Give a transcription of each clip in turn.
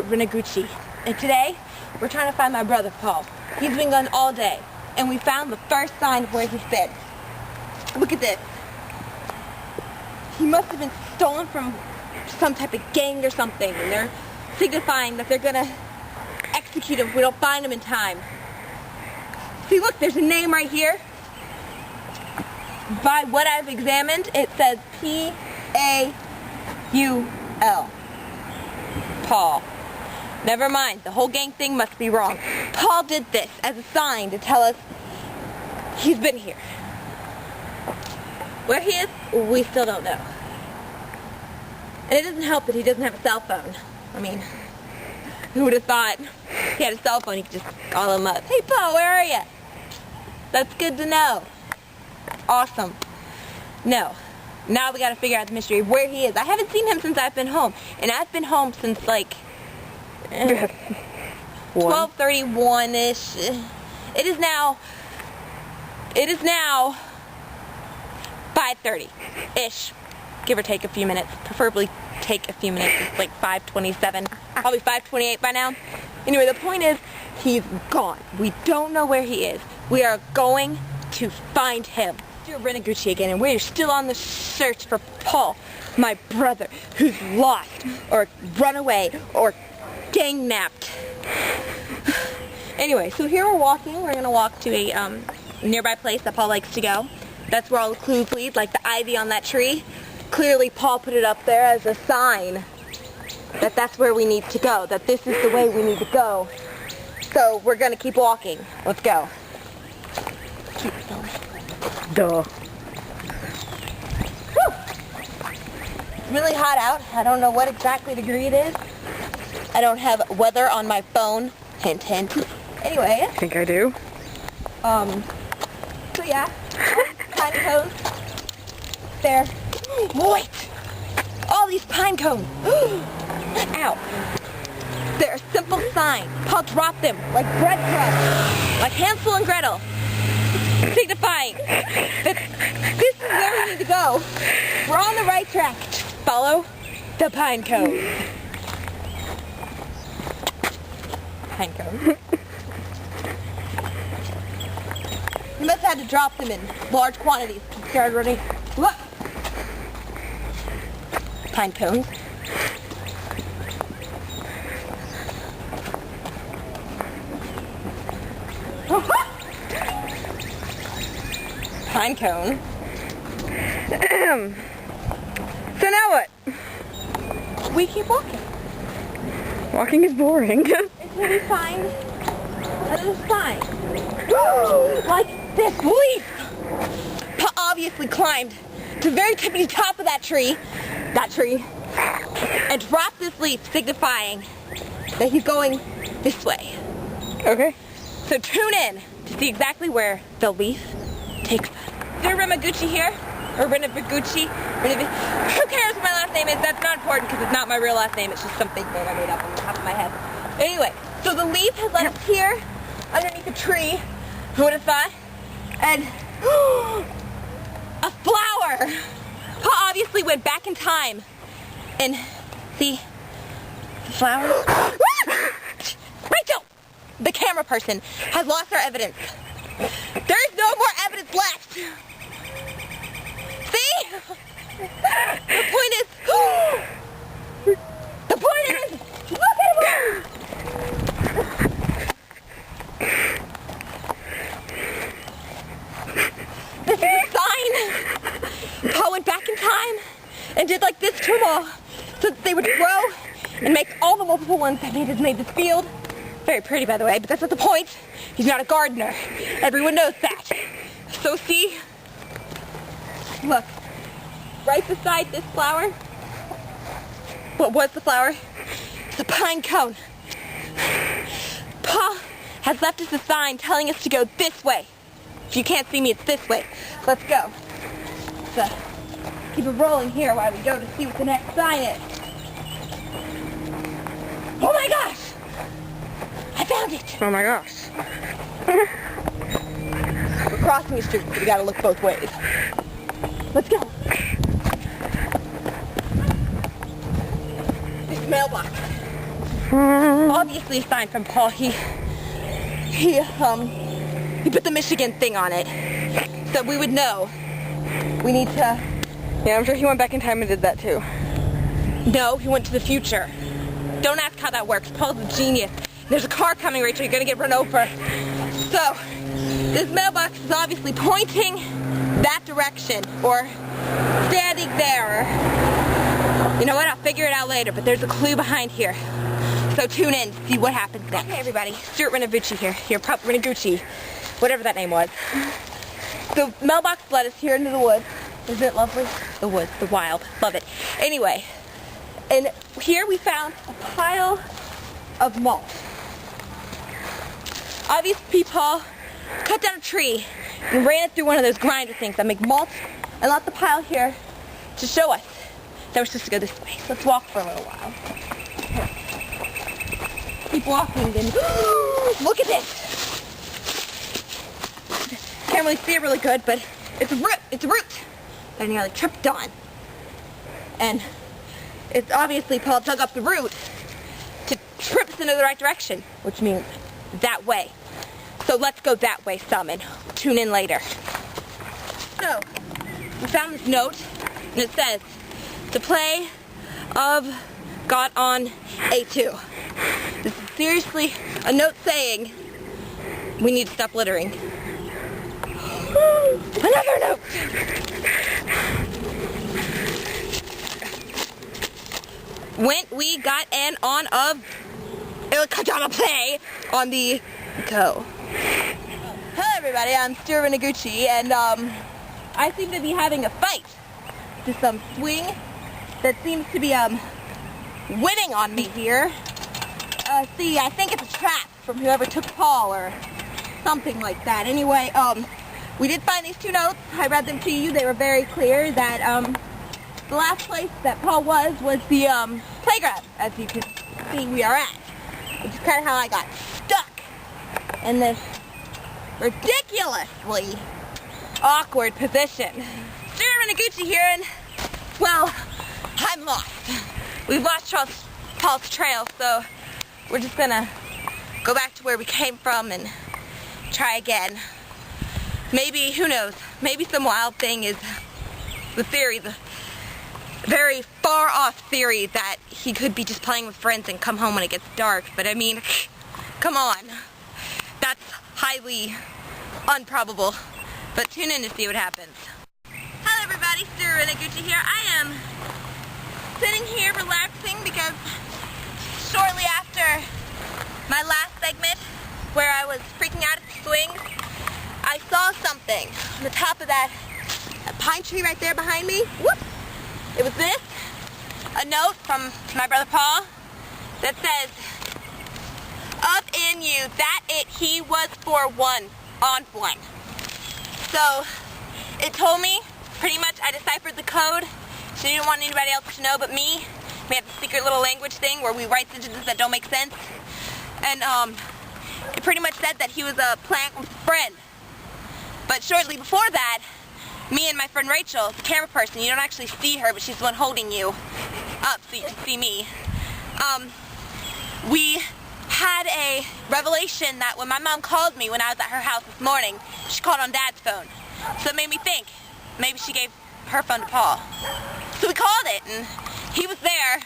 Stewart Remagoochi, and today we're trying to find my brother Paul. He's been gone all day, and we found the first sign of where he's been. Look at this. He must have been stolen from some type of gang or something, and they're signifying that they're gonna execute him if we don't find him in time. See, look, there's a name right here. By what I've examined, it says P-A-U-L. Paul. Never mind, the whole gang thing must be wrong. Paul did this as a sign to tell us he's been here. Where he is, we still don't know. And it doesn't help that he doesn't have a cell phone. I mean, who would have thought if he had a cell phone he could just call him up. Hey Paul, where are you? That's good to know. Awesome. No. Now we gotta figure out the mystery of where he is. I haven't seen him since I've been home. And I've been home since like 12:31-ish. It is now 5:30-ish. Give or take a few minutes. Preferably take a few minutes. It's like 5:27. Probably 5:28 by now. Anyway, the point is, he's gone. We don't know where he is. We are going to find him. Stewart Remagoochi again, and we're still on the search for Paul, my brother, who's lost, or run away, or gang-napped. Anyway, so here we're walking. We're going to walk to a nearby place that Paul likes to go. That's where all the clues lead, like the ivy on that tree. Clearly Paul put it up there as a sign that that's where we need to go, that this is the way we need to go. So we're going to keep walking. Let's go. Keep going. Duh. Woo! It's really hot out. I don't know what exactly degree it is. I don't have weather on my phone. Hint, hint. Anyway. I think I do. So yeah. Pine cones. There. Wait! All these pine cones. Ow. They're a simple sign. Paul dropped them like breadcrumbs. Like Hansel and Gretel. Signifying that this is where we need to go. We're on the right track. Follow the pine cone. Pine cone. He must have had to drop them in large quantities to start running. Look! Pine cones. Pine cone. So now what? We keep walking. Walking is boring. Until we find another sign. Like this leaf. Paul obviously climbed to the very tippity top of that tree, and dropped this leaf, signifying that he's going this way. Okay. So tune in to see exactly where the leaf takes us. Stewart Remagoochi here, or Remagoochi. Who cares what my last name is? That's not important because it's not my real last name. It's just something that I made up on the top of my head. Anyway, so the leaf has led us here underneath a tree. Who would have thought? And a flower. Paul obviously went back in time and see the flower. Rachel, the camera person, has lost our evidence. There is no more evidence left. See? The point is, look at him. This is a sign. Paul went back in time and did like this to them all so that they would grow and make all the multiple ones that made this field. Very pretty, by the way, but that's not the point. He's not a gardener. Everyone knows that. So see? Look. Right beside this flower. What was the flower? It's a pine cone. Paul has left us a sign telling us to go this way. If you can't see me, it's this way. Let's go. So, keep it rolling here while we go to see what the next sign is. Oh my gosh! I found it! Oh my gosh. We're crossing the street, so we gotta look both ways. Let's go. This mailbox. Obviously a sign from Paul. He put the Michigan thing on it, so we would know. We need to... Yeah, I'm sure he went back in time and did that too. No, he went to the future. Don't ask how that works. Paul's a genius. There's a car coming, Rachel. You're gonna get run over. So, this mailbox is obviously pointing that direction, or standing there. You know what? I'll figure it out later, but there's a clue behind here. So tune in to see what happens next. Hey everybody, Stewart Remagoochi here. Remagoochi, whatever that name was. The mailbox led us here into the woods. Isn't it lovely? The woods, the wild. Love it. Anyway, and here we found a pile of mulch. Obviously, Paul cut down a tree and ran it through one of those grinder things that make mulch, and left the pile here to show us that we're supposed to go this way. So let's walk for a little while. Keep walking and look at this. Can't really see it really good, but it's a root. It's a root that I nearly tripped on. And it's obviously Paul dug up the root to trip us into the right direction, which means that way. So let's go that way some and tune in later. So, we found this note, and it says, "The play of got on A2. This is seriously a note saying we need to stop littering. Another note! When we got an on of a play on the go. Hello everybody, I'm Stewart Remagoochi, and I seem to be having a fight to some swing that seems to be winning on me here. See, I think it's a trap from whoever took Paul or something like that. Anyway, we did find these two notes. I read them to you. They were very clear that the last place that Paul was the playground, as you can see we are at. Which is kind of how I got stuck in this ridiculously awkward position. Stewart Remagoochi here, and, well, I'm lost. We've lost Paul's trail, so we're just gonna go back to where we came from and try again. Maybe, who knows, maybe some wild thing is the theory, the very far off theory that he could be just playing with friends and come home when it gets dark. But I mean, come on. That's highly improbable. But tune in to see what happens. Hello everybody, Stewart Remagoochi here. I am sitting here relaxing because shortly after my last segment where I was freaking out at the swings, I saw something on the top of that pine tree right there behind me. Whoop! It was this, a note from my brother Paul that says, "Up in you, that it he was for one, on one." So, it told me, pretty much I deciphered the code. She didn't want anybody else to know but me. We have the secret little language thing where we write sentences that don't make sense. And it pretty much said that he was a plant with a friend. But shortly before that, me and my friend Rachel, the camera person, you don't actually see her, but she's the one holding you up so you can see me. We had a revelation that when my mom called me when I was at her house this morning, she called on Dad's phone. So it made me think, maybe she gave her phone to Paul. So we called it, and he was there.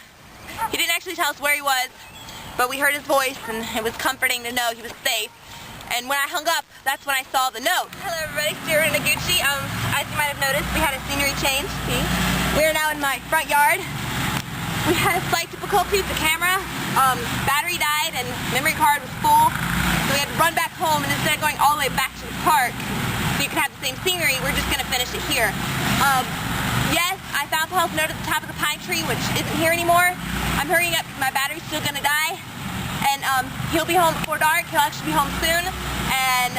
He didn't actually tell us where he was, but we heard his voice, and it was comforting to know he was safe. And when I hung up, that's when I saw the note. Hello everybody, Stewart Remagoochi. As you might have noticed, we had a scenery change. See? We are now in my front yard. We had a slight difficulty with the camera. Battery died and memory card was full. So we had to run back home, and instead of going all the way back to the park so you can have the same scenery, we're just going to finish it here. Yes, I found Paul's note at the top of the pine tree, which isn't here anymore. I'm hurrying up because my battery's still going to die. And he'll be home before dark. He'll actually be home soon. And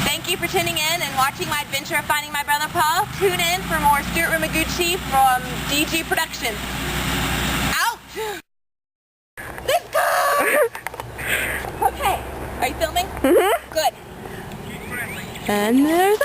thank you for tuning in and watching my adventure of finding my brother Paul. Tune in for more Stewart Remagoochi from DG Productions. Out! Let's go! Okay. Are you filming? Mm-hmm. Good. And there's